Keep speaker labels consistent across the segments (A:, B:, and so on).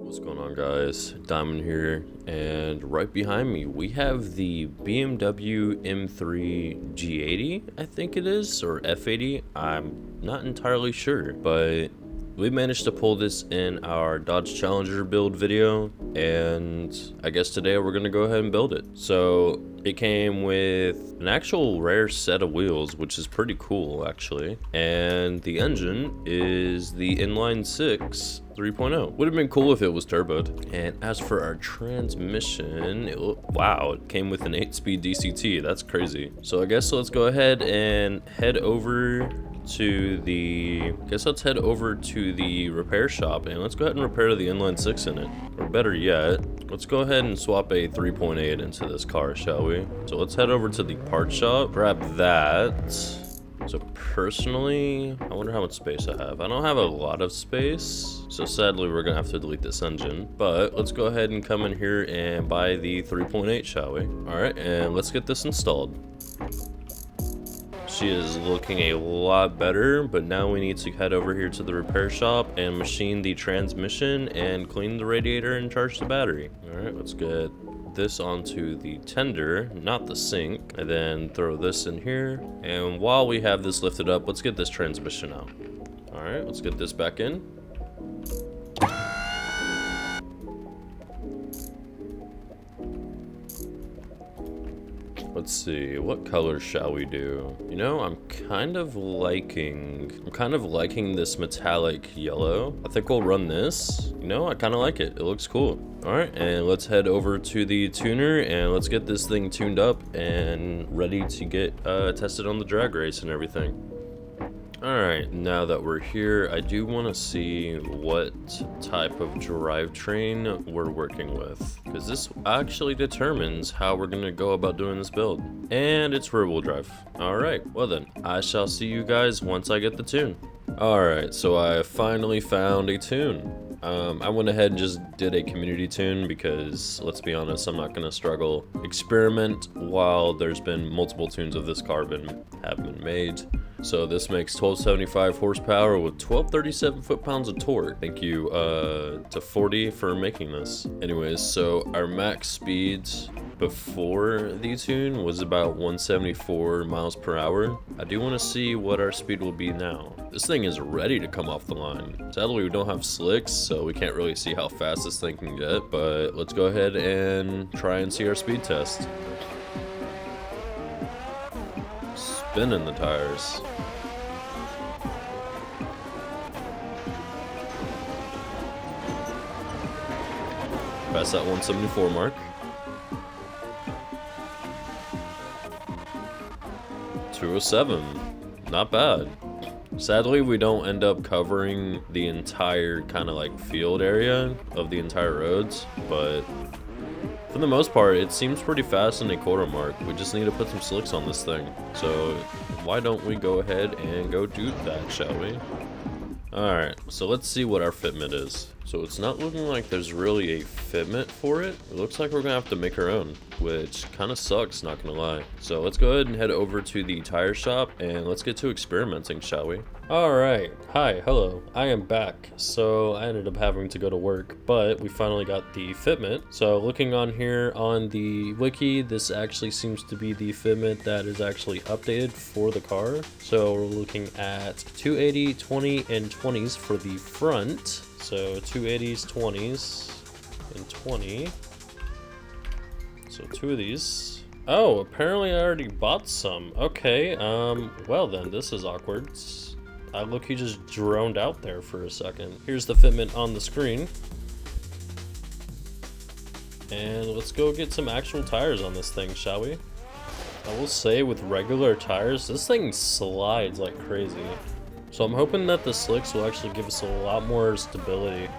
A: What's going on, guys? Diamond here, and right behind me we have the BMW M3 G80, I think it is, or F80. I'm not entirely sure, but we managed to pull this in our Dodge Challenger build video, and I guess today we're gonna go ahead and build it. So it came with an actual rare set of wheels, which is pretty cool actually, and the engine is the inline 6 3.0. Would have been cool if it was turboed. And as for our transmission, wow, it came with an 8-speed DCT. That's crazy. So I guess let's go ahead and head over to the repair shop, and let's go ahead and repair the inline 6 in it. Or better yet, let's go ahead and swap a 3.8 into this car, shall we? So let's head over to the part shop, grab that. So personally, I wonder how much space I have. I don't have a lot of space, so sadly we're gonna have to delete this engine. But let's go ahead and come in here and buy the 3.8, shall we? All right, and let's get this installed. She is looking a lot better, but now we need to head over here to the repair shop and machine the transmission and clean the radiator and charge the battery. All right, let's get this onto the tender, not the sink, and then throw this in here. And while we have this lifted up, let's get this transmission out. All right, let's get this back in. Let's see, what color shall we do? You know, I'm kind of liking this metallic yellow. I think we'll run this. You know, I kind of like it. It looks cool. All right, and let's head over to the tuner and let's get this thing tuned up and ready to get tested on the drag race and everything. All right, now that we're here, I do want to see what type of drivetrain we're working with, because this actually determines how we're going to go about doing this build. And it's rear-wheel drive. All right, well then, I shall see you guys once I get the tune. All right, so I finally found a tune. I went ahead and just did a community tune because, let's be honest, I'm not gonna struggle experiment while there's been multiple tunes of this car have been made. So this makes 1275 horsepower with 1237 foot-pounds of torque. Thank you to 40 for making this. Anyways, so our max speeds before the tune was about 174 miles per hour. I do want to see what our speed will be now. This thing is ready to come off the line. Sadly, we don't have slicks, so we can't really see how fast this thing can get, but let's go ahead and try and see our speed test. Spinning the tires. Past that 174 mark. 207, not bad. Sadly, we don't end up covering the entire kind of like field area of the entire roads, but for the most part, it seems pretty fast in a quarter mark. We just need to put some slicks on this thing. So why don't we go ahead and go do that, shall we? All right, so let's see what our fitment is. So it's not looking like there's really a fitment for it. It looks like we're gonna have to make our own, which kind of sucks, not gonna lie. So let's go ahead and head over to the tire shop and let's get to experimenting, shall we? All right, hi, hello, I am back. So I ended up having to go to work, but we finally got the fitment. So looking on here on the wiki, this actually seems to be the fitment that is actually updated for the car. So we're looking at 280, 20, and 20s for the front. So 280s, 20s, and 20. So two of these. Oh, apparently I already bought some. Okay, well then, this is awkward. He just droned out there for a second. Here's the fitment on the screen. And let's go get some actual tires on this thing, shall we? I will say, with regular tires, this thing slides like crazy. So I'm hoping that the slicks will actually give us a lot more stability.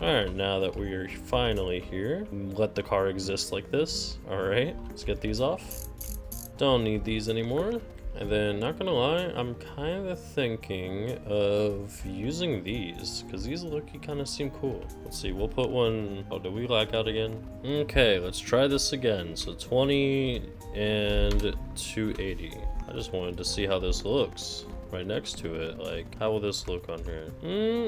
A: Alright, now that we are finally here, let the car exist like this. Alright, let's get these off. Don't need these anymore. And then, not gonna lie, I'm kind of thinking of using these, because these kind of seem cool. Let's see, we'll put one. Oh, did we lag out again? Okay, let's try this again. So 20 and 280. I just wanted to see how this looks. right next to it. Like, how will this look on here?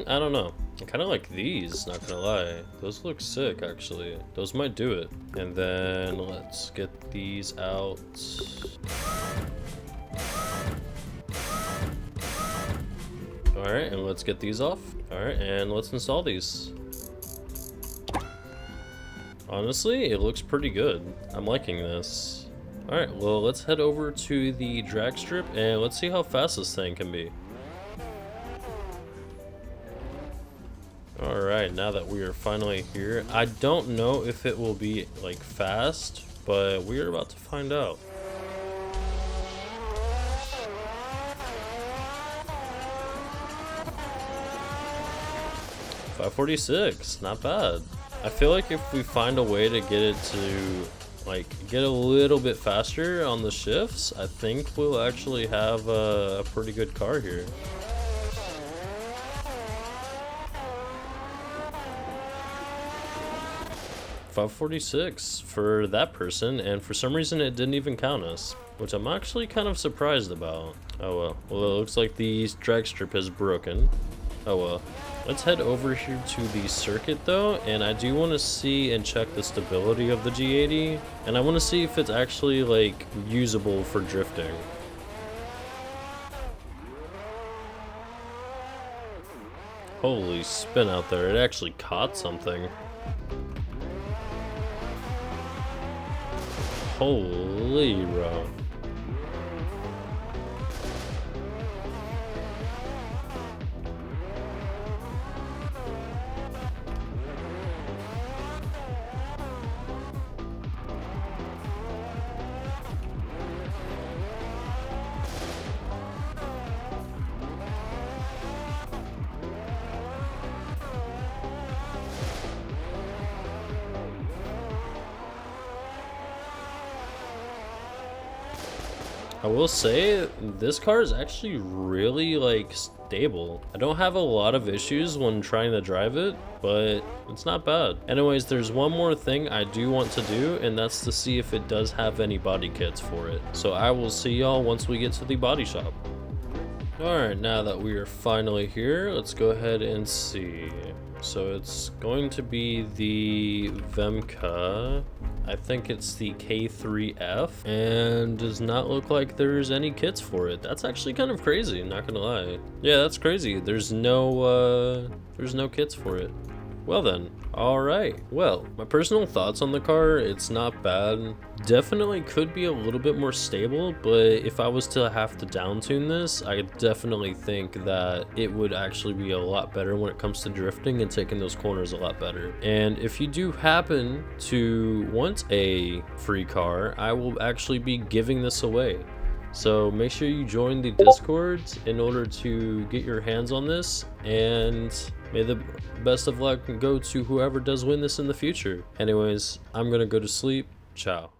A: I don't know. I kind of like these, not gonna lie. Those look sick, actually. Those might do it. And then let's get these out. All right, and let's get these off. All right, and let's install these. Honestly, it looks pretty good. I'm liking this. All right, well, let's head over to the drag strip and let's see how fast this thing can be. All right, now that we are finally here, I don't know if it will be like fast, but we're about to find out. $546, not bad. I feel like if we find a way to get it to like get a little bit faster on the shifts, I think we'll actually have a pretty good car here. $546 for that person, and for some reason it didn't even count us, which I'm actually kind of surprised about. Oh well. Well, it looks like the drag strip is broken. Oh well. Let's head over here to the circuit though, and I do want to see and check the stability of the G80, and I want to see if it's actually like usable for drifting. Holy spin out there, it actually caught something. Holy bro. I will say this car is actually really like stable. I don't have a lot of issues when trying to drive it, but it's not bad. Anyways, there's one more thing I do want to do, and that's to see if it does have any body kits for it. So I will see y'all once we get to the body shop. Alright, now that we are finally here, let's go ahead and see. So it's going to be the Vemka. I think it's the K3F, and does not look like there's any kits for it. That's actually kind of crazy, not gonna lie. Yeah, that's crazy. There's no kits for it. Well then, alright. Well, my personal thoughts on the car, it's not bad. Definitely could be a little bit more stable, but if I was to have to down-tune this, I definitely think that it would actually be a lot better when it comes to drifting and taking those corners a lot better. And if you do happen to want a free car, I will actually be giving this away. So make sure you join the Discord in order to get your hands on this, and may the best of luck go to whoever does win this in the future. Anyways, I'm gonna go to sleep. Ciao.